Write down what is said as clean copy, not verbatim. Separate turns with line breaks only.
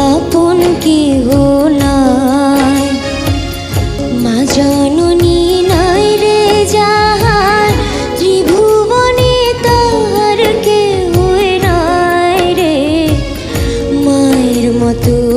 আপন কেহ নাই। মা জননী নাই রে যাহার, ত্রিভুবনে তাহার কেহ নাই রে। মায়ের মতো